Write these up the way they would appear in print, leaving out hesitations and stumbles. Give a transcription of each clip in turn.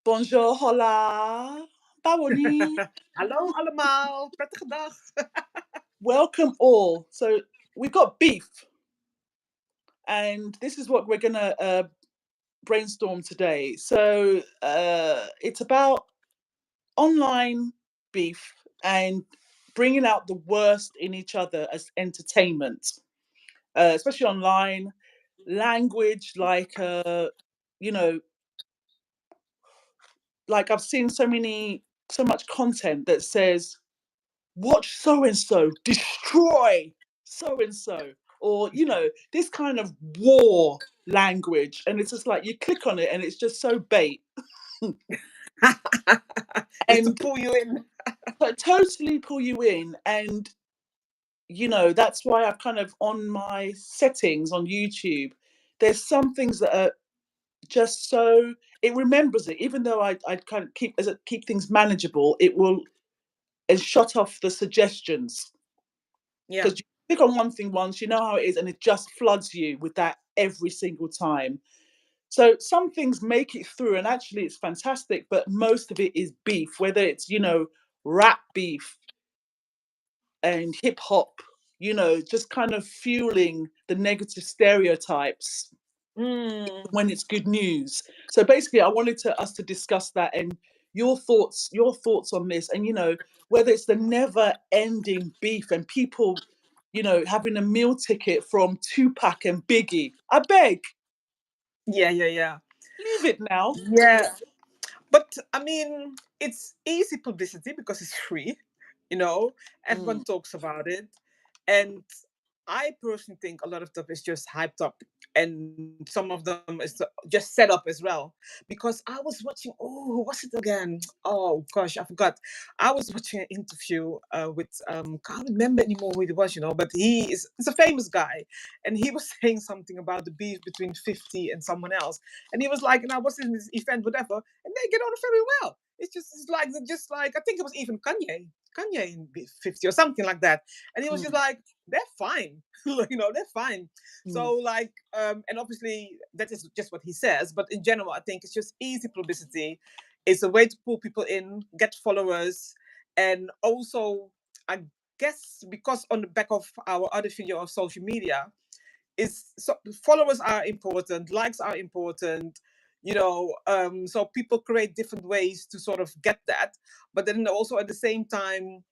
Bonjour, hola, bawoni. Hallo allemaal, prettige dag. Welcome all. So we've got beef, and this is what we're gonna brainstorm today. So it's about online beef and bringing out the worst in each other as entertainment, especially online language. You know, like I've seen so much content that says watch so and so destroy so and so, or this kind of war language, and it's just like you click on it and it's just so bait. Is to And pull you in. but totally pull you in. And that's why I've kind of, on my settings on YouTube, there's some things that are just so, it remembers it, even though I kind of keep things manageable, it will and shut off the suggestions. Yeah. Because you click on one thing once, you know how it is, and it just floods you with that every single time. So some things make it through, and actually it's fantastic, but most of it is beef, whether it's, rap beef and hip hop, just kind of fueling the negative stereotypes when it's good news. So basically I wanted us to discuss that, and your thoughts on this, and whether it's the never ending beef and people having a meal ticket from Tupac and Biggie. I beg, Yeah. leave it now. Yeah. But I mean, it's easy publicity because it's free. Everyone talks about it. And I personally think a lot of stuff is just hyped up, and some of them is just set up as well. Because I was watching, who was it again? Oh gosh, I forgot. I was watching an interview with can't remember anymore who it was, but he's a famous guy, and he was saying something about the beef between 50 and someone else, and he was like, and I was in this event, whatever, and they get on very well. It's like I think it was even Kanye in 50 or something like that. And he was just like, they're fine. They're fine. So and obviously that is just what he says. But in general, I think it's just easy publicity. It's a way to pull people in, get followers. And also, I guess because on the back of our other video of social media, followers are important, likes are important, so people create different ways to sort of get that. But then also at the same time,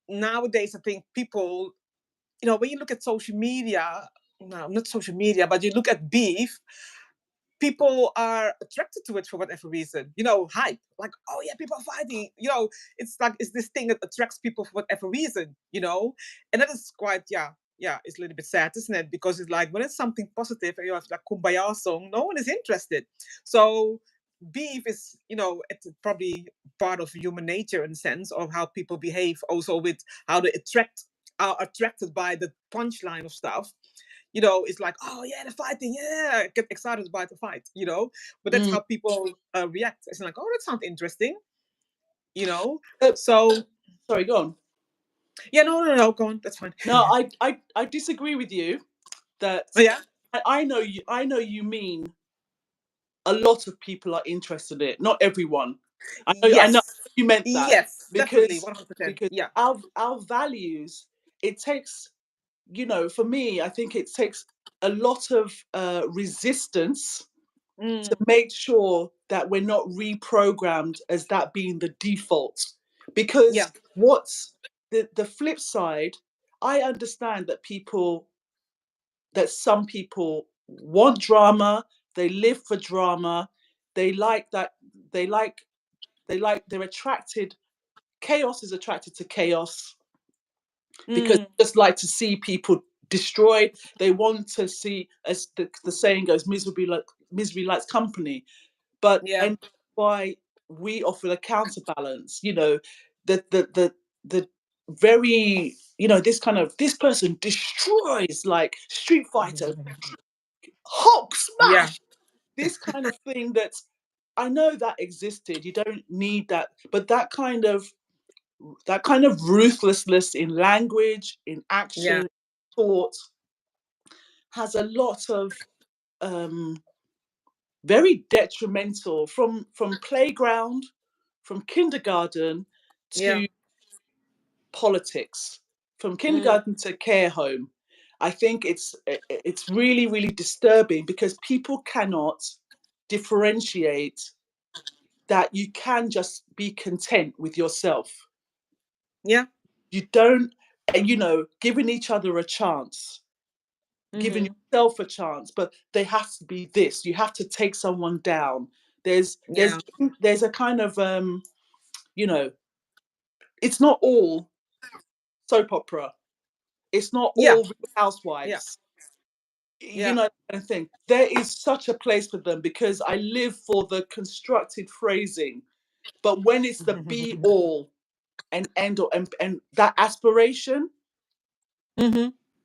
nowadays I think people, when you look at social media, no, not social media, but you look at beef, people are attracted to it for whatever reason, hype, like, oh yeah, people are fighting, it's this thing that attracts people for whatever reason, and that is quite, it's a little bit sad, isn't it? Because it's like when it's something positive and you have like kumbaya song, no one is interested. So beef is, it's probably part of human nature in the sense of how people behave, also with how they are attracted by the punchline of stuff. It's like, oh yeah, they're fighting, yeah, get excited about the fight, but that's how people react. It's like, oh, that sounds interesting, so Sorry, go on. yeah, no, go on, that's fine. No, I disagree with you that Yeah. I know you mean a lot of people are interested in it, not everyone. I know Yes. you meant that. Yes, definitely, because 100%. Yeah. our values, it takes, for me, I think it takes a lot of resistance to make sure that we're not reprogrammed as that being the default. Because what's the flip side, I understand that some people want drama, they live for drama, they like that, they're attracted, chaos is attracted to chaos, because they just like to see people destroyed. They want to see, as the saying goes, misery likes company. But and why we offer a counterbalance, the very, this kind of, this person destroys, like Street Fighter, Hulk smash, this kind of thing. That I know that existed. You don't need that, but that kind of ruthlessness in language, in action, thought, has a lot of very detrimental from playground, from kindergarten Yeah. to politics, from kindergarten to care home. I think it's really, really disturbing because people cannot differentiate that you can just be content with yourself. Yeah. You don't, and giving each other a chance, giving yourself a chance, but they have to be this. You have to take someone down. There's Yeah. there's there's a kind of you know, it's not all soap opera. It's not Yeah. all Real Yeah. Housewives. Yeah. That kind of thing. There is such a place for them because I live for the constructed phrasing. But when it's the be all and end all, and that aspiration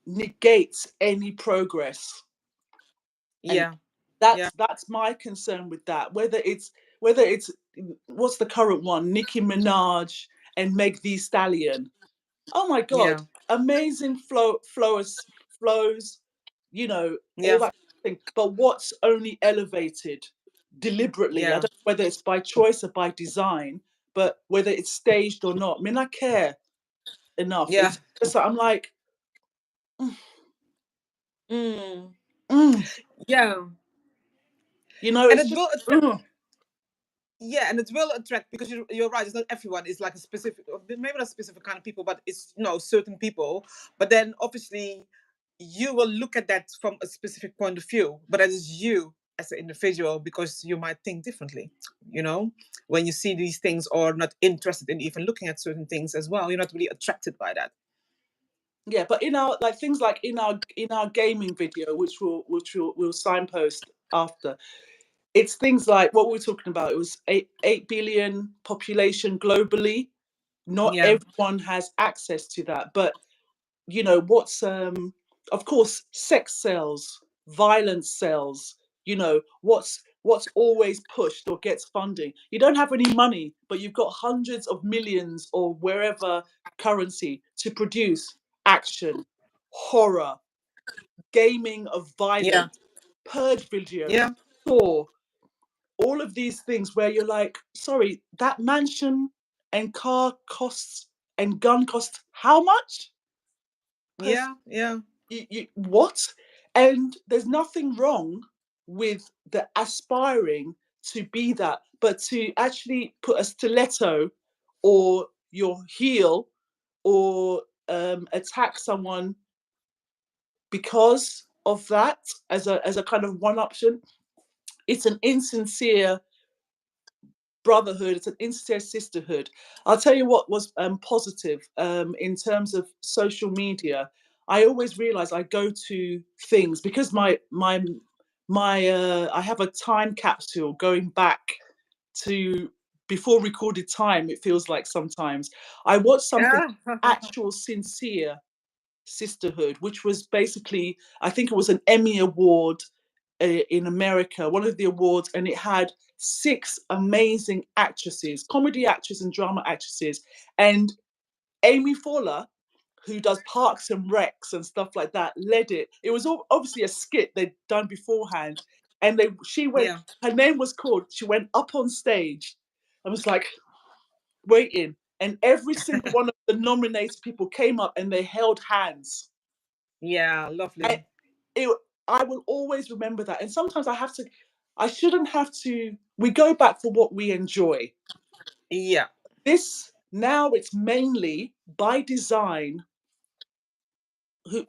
negates any progress. And Yeah. Yeah. that's my concern with that. Whether it's what's the current one, Nicki Minaj and Meg Thee Stallion. Oh my God, Yeah. amazing flows, all Yeah. that thing. But what's only elevated deliberately? I Yeah. don't know whether it's by choice or by design, but whether it's staged or not. I mean, I care enough. Yeah. It's just that I'm like, mm, Mm. mm. Yeah. And It's it just, will attract. mm. Yeah, and it will attract because you're right. It's not everyone. It's like a specific, or maybe not specific kind of people, but it's certain people. But then obviously, you will look at that from a specific point of view. But that is you as an individual because you might think differently. When you see these things or not interested in even looking at certain things as well, you're not really attracted by that. Yeah, but in our like things like in our gaming video, which we'll signpost after. It's things like what we were talking about. It was 8 billion population globally. Not Yeah, everyone has access to that, but what's of course sex sells, violence sells. What's always pushed or gets funding. You don't have any money, but you've got hundreds of millions or wherever currency to produce action, horror, gaming of yeah, violence, purge videos, yeah, Saw, all of these things where you're like, sorry, that mansion and car costs and gun costs how much? yeah, yeah, What? And there's nothing wrong with the aspiring to be that, but to actually put a stiletto or your heel or attack someone because of that as a kind of one option, it's an insincere brotherhood. It's an insincere sisterhood. I'll tell you what was positive in terms of social media. I always realize I go to things because my I have a time capsule going back to before recorded time. It feels like sometimes I watch something yeah, actual sincere sisterhood, which was basically, I think it was an Emmy award in America, one of the awards, and it had 6 amazing actresses, comedy actresses and drama actresses, and Amy Fowler, who does Parks and Recs and stuff like that, led it. It was obviously a skit they'd done beforehand, and she went. yeah, Her name was called. She went up on stage. I was like waiting, and every single one of the nominated people came up and they held hands. yeah. And Lovely. I will always remember that. And sometimes I shouldn't have to, we go back for what we enjoy. Yeah, This, now it's mainly by design, who,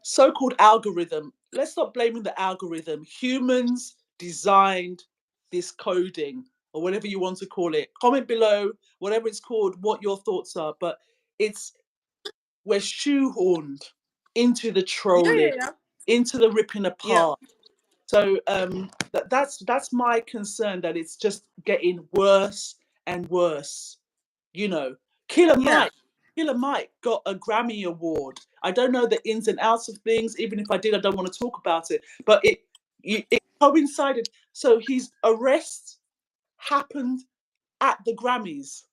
so-called algorithm. Let's stop blaming the algorithm. Humans designed this coding or whatever you want to call it. Comment below, whatever it's called, what your thoughts are. But it's, we're shoehorned into the yeah, trolling, yeah, yeah, into the ripping yeah, apart. So that's my concern, that it's just getting worse and worse. You know, Killer yeah, Mike, Killer Mike got a Grammy award. I don't know the ins and outs of things. Even if I did, I don't want to talk about it. But it coincided. So his arrest happened at the Grammys.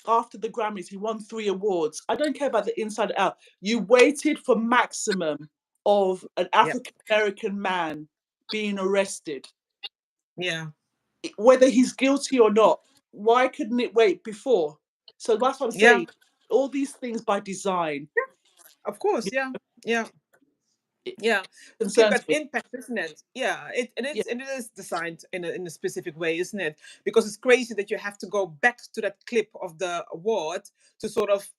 After the Grammys, he won 3 awards. I don't care about the inside out. You waited for maximum of an yeah, African American man being arrested. Yeah. whether he's guilty or not. Why couldn't it wait before? So that's what I'm Yeah. saying. All these things by design. Of course. Yeah. Yeah. It Yeah, to keep concerns that me. impact, isn't it? Yeah, Yeah, it is designed in a specific way, isn't it? Because it's crazy that you have to go back to that clip of the award to sort of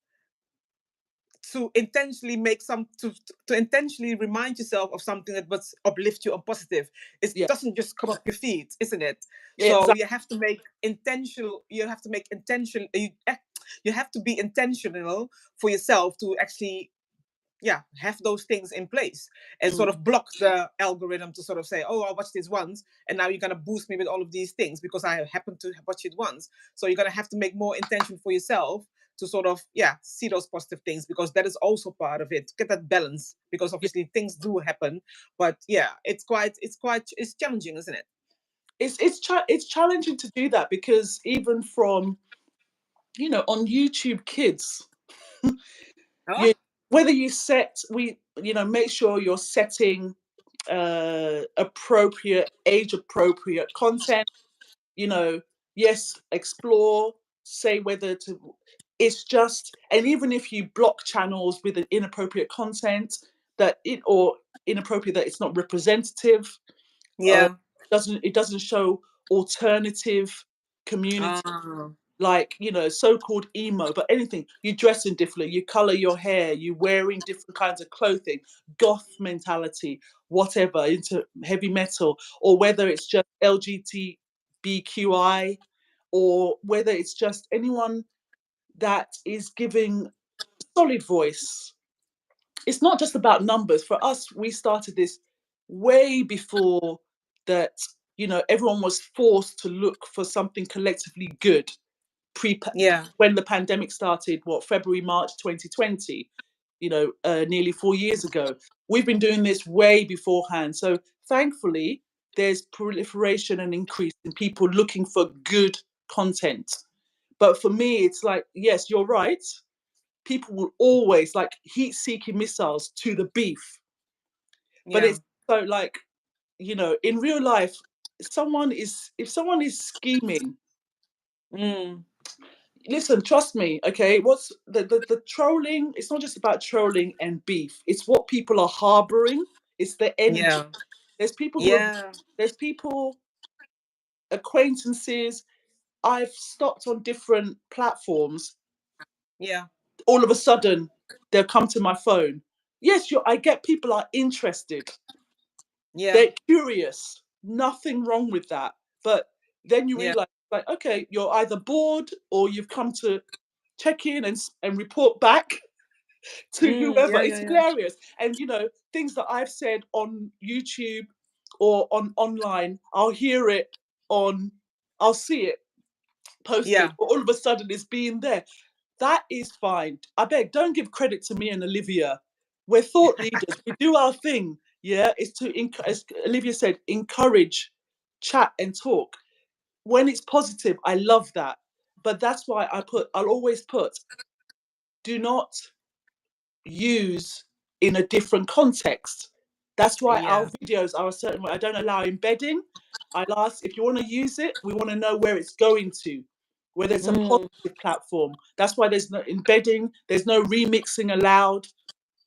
to intentionally make some to intentionally remind yourself of something that was uplift you or positive. It yeah, doesn't just come up your feet, isn't it? yeah, So exactly. you have to make intentional. You have to make intention. You have to be intentional for yourself to actually, yeah, have those things in place and Mm. sort of block the algorithm to sort of say, oh, I'll watch this once and now you're going to boost me with all of these things because I happen to watch it once. So you're going to have to make more intention for yourself to sort of, yeah, see those positive things, because that is also part of it, to get that balance, because Yeah. obviously things do happen. But yeah, it's challenging, isn't it? It's challenging to do that, because even from, on YouTube Kids, Oh, you whether you set we make sure you're setting appropriate, age appropriate content. you know yes, explore, say whether to, it's just, and even if you block channels with an inappropriate content, that it or inappropriate, that it's not representative, uh, yeah. it doesn't show alternative community, Ah, like so-called emo, but anything, you dressing differently, you color your hair, you wearing different kinds of clothing, goth mentality, whatever, into heavy metal, or whether it's just LGBTQI, or whether it's just anyone that is giving solid voice. It's not just about numbers. For us, we started this way before that. Everyone was forced to look for something collectively good, pre yeah. when the pandemic started, what, February, March 2020, nearly 4 years ago. We've been doing this way beforehand. So thankfully, there's proliferation and increase in people looking for good content. But for me, it's like, yes, you're right. People will always like heat-seeking missiles to the beef. But Yeah. it's so like, in real life, if someone is scheming, Mm, listen, trust me, okay? What's the trolling? It's not just about trolling and beef. It's what people are harboring. It's the energy. yeah. There's people who have, Yeah. there's people, acquaintances. I've stopped on different platforms. Yeah. All of a sudden, they'll come to my phone. Yes, I get people are interested. Yeah. They're curious. Nothing wrong with that. But then you Yeah. realize, like, okay, you're either bored or you've come to check in and report back to whoever. Yeah. It's Yeah. Yeah. hilarious. And things that I've said on YouTube or on online, I'll see it posted, Yeah. but all of a sudden it's being there. That is fine. I beg, don't give credit to me and Olivia. We're thought leaders. We do our thing. Yeah, it's to, as Olivia said, encourage, chat, and talk. When it's positive, I love that. But that's why I'll always put, do not use in a different context. That's why our Yeah. videos are a certain way. I don't allow embedding. I'll ask, if you want to use it, we want to know where it's going to, whether it's a Mm, positive platform. That's why there's no embedding, there's no remixing allowed.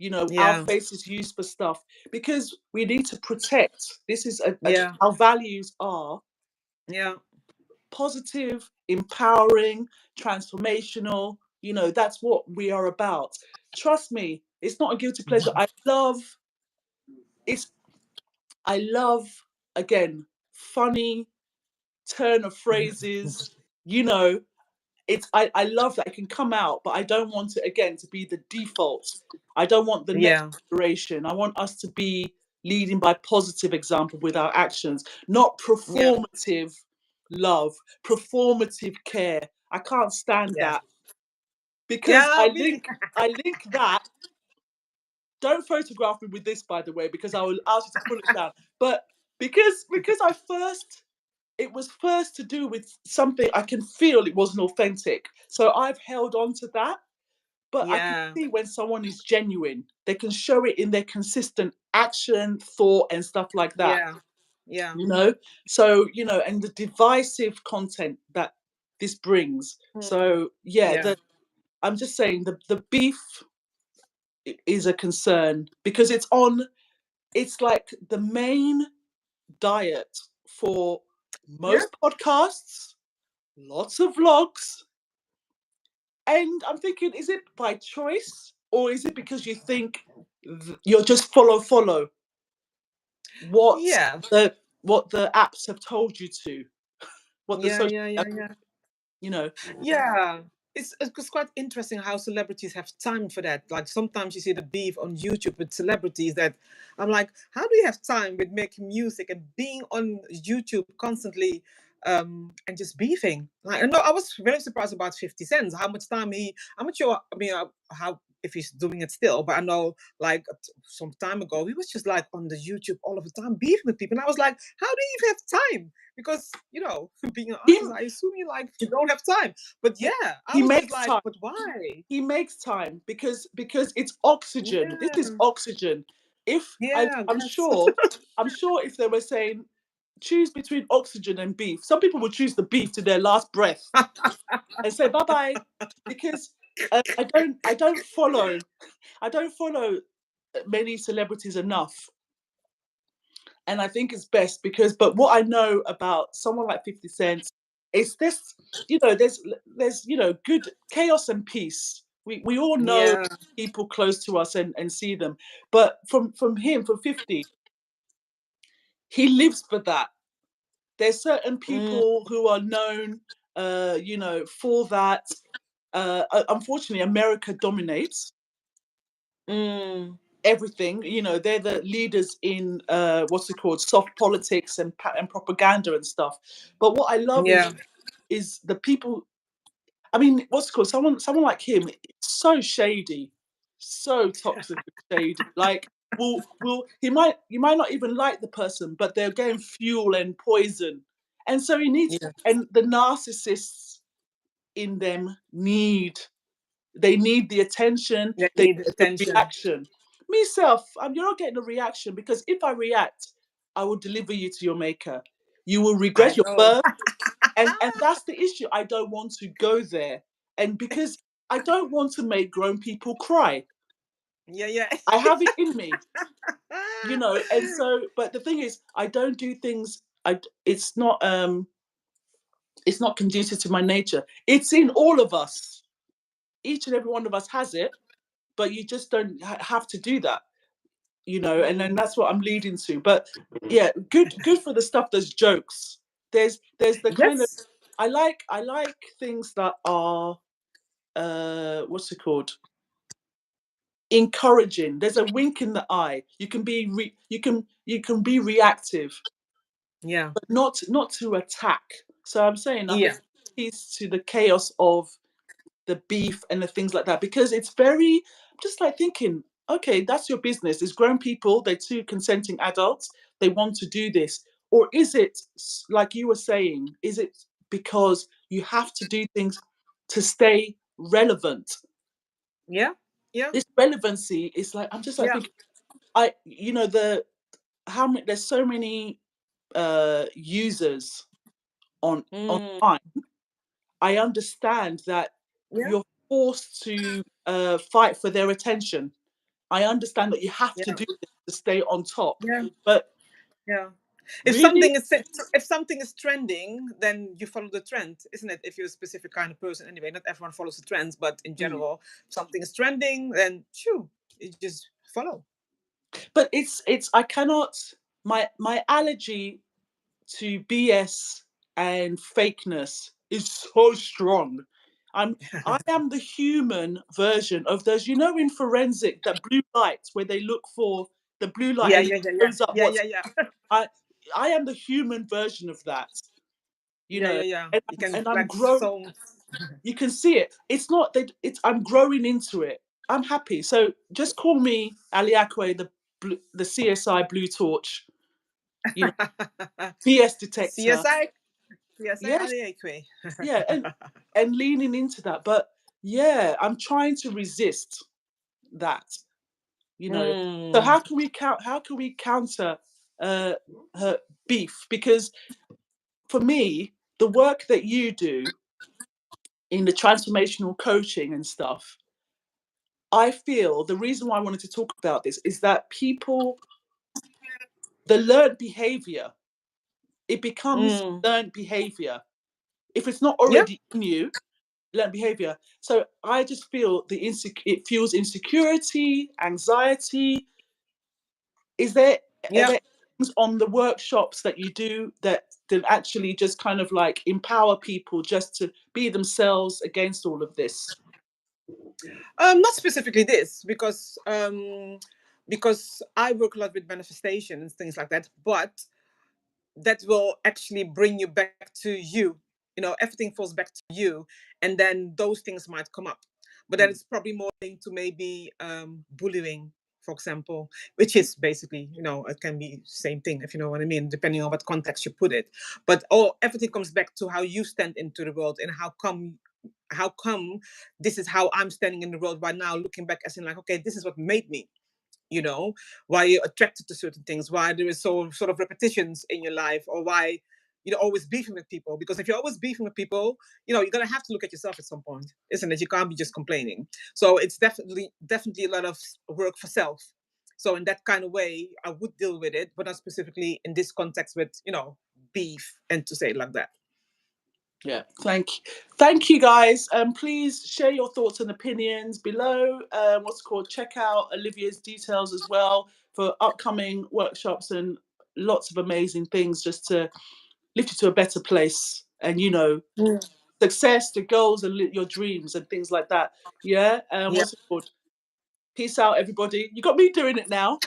Our yeah. face is used for stuff because we need to protect. This is Yeah. our values are Yeah. positive, empowering, transformational. That's what we are about. Trust me, it's not a guilty pleasure. It's I love, again, funny turn of phrases. You know, I love that it can come out, but I don't want it again to be the default. I don't want the next Yeah. generation. I want us to be leading by positive example with our actions, not Yeah. performative love, performative care. I can't stand Yeah. that, because Yeah. I Really. link I link that. Don't photograph me with this, by the way, because I will ask you to pull it down. But because it was first to do with something I can feel it wasn't authentic. So I've held on to that. But I can Yeah. see when someone is genuine. They can show it in their consistent action, thought, and stuff like that. Yeah. Yeah. you know. So, you know, and the divisive content that this brings. So yeah, Yeah. I'm just saying the beef is a concern because it's like the main diet for Yeah. most podcasts, lots of vlogs. And I'm thinking, is it by choice or is it because you think you're just follow what Yeah. the what the apps have told you to, what the Yeah. social, Yeah. Yeah. Yeah. you know. Yeah, it's quite interesting how celebrities have time for that. Like sometimes you see the beef on YouTube with celebrities that I'm like, how do you have time with making music and being on YouTube constantly, and just beefing? Like, I know I was very surprised about 50 Cent, how much time I'm not sure, I mean, how if he's doing it still, but I know like some time ago he was just like on the YouTube all of the time beefing with people, and I was like, how do you even have time? Because being an He artist, I assume you don't have time. But he, yeah, I he was just makes like, time. but why? He makes time because it's oxygen. This is Yeah, oxygen. If I, yeah, I'm that's sure, I'm sure if they were saying choose between oxygen and beef, some people would choose the beef to their last breath and say bye bye, because I don't follow many celebrities enough, and I think it's best because. But what I know about someone like 50 Cent is this, there's good chaos and peace. We all know yeah. people close to us and see them, but from him, from 50, he lives for that. There's certain Mm, people who are known, for that. Unfortunately, America dominates mm, everything. They're the leaders in what's it called, soft politics and propaganda and stuff. But what I love is yeah. is the people. I mean, what's it called, someone like him, so shady, so toxic and shady. Like, will you might not even like the person, but they're getting fuel and poison, and so he needs. Yeah. And the narcissists in them they need the attention, That they need need the attention. reaction. Myself, you're not getting a reaction because if I react, I will deliver you to your maker. You will I regret your know. birth, and that's the issue. I don't want to go there, and because I don't want to make grown people cry. Yeah, yeah. I have it in me, and so. But the thing is, I don't do things. It's not conducive to my nature. It's in all of us. Each and every one of us has it, but you just don't have to do that, and then Mm, that's what I'm leading to. But yeah, good for the stuff that's jokes. There's the kind of, yes. I like things that are what's it called, encouraging. There's a wink in the eye. You can be reactive, Yeah. but not to attack. So I'm saying I Yeah. think piece to the chaos of the beef and the things like that, because it's very, just like thinking, okay, that's your business. It's grown people, they're two consenting adults, they want to do this. Or is it, like you were saying, is it because you have to do things to stay relevant? Yeah. Yeah. This relevancy is like, I'm just like Yeah. thinking, how many, there's so many users on Mm, online. I understand that yeah. you're forced to fight for their attention. I understand that you have to Yeah. do this to stay on top. Yeah. But Yeah. If really, something is trending, then you follow the trend, isn't it? If you're a specific kind of person, anyway. Not everyone follows the trends, but in mm. general, if something is trending, then shoo, you just follow. But it's I cannot, my allergy to BS and fakeness is so strong. I am the human version of those, in forensic, that blue light where they look for the blue light Yeah, and it yeah, yeah, yeah, shows up yeah, what's. yeah, yeah, I I am the human version of that, you yeah, know, yeah, yeah. and You can I'm like grow. so. You can see it. It's not that it's. I'm growing into it. I'm happy. So just call me Aleakwe, the CSI Blue Torch, you know, BS detector. CSI, CSI Yes, Aleakwe. yeah, and leaning into that. But yeah, I'm trying to resist that. You know. So Mm, how can we counter? her beef, because for me, the work that you do in the transformational coaching and stuff, I feel the reason why I wanted to talk about this is that people, the learned behavior, it becomes learned behavior. If it's not Yeah. already in you, learned behavior. So I just feel it fuels insecurity, anxiety. Are Yeah. there things on the workshops that you do that actually just kind of like empower people just to be themselves against all of this? Not specifically this, because I work a lot with manifestation and things like that, but that will actually bring you back to you. Everything falls back to you, and then those things might come up. But that is probably more linked to maybe bullying, for example, which is basically, it can be same thing, if you know what I mean, depending on what context you put it. But everything comes back to how you stand into the world, and how come this is how I'm standing in the world right now, looking back as in like, okay, this is what made me, why you're attracted to certain things, why there is so sort of repetitions in your life, or why you're always beefing with people. Because if you're always beefing with people, you're gonna have to look at yourself at some point, isn't it? You can't be just complaining. So it's definitely a lot of work for self. So in that kind of way, I would deal with it, but not specifically in this context with beef, and to say it like that. Yeah, thank you guys. Please share your thoughts and opinions below. Check out Olivia's details as well for upcoming workshops and lots of amazing things just to lift you to a better place. And success, the goals, and your dreams and things like that. Yeah. Yeah. Peace out, everybody. You got me doing it now.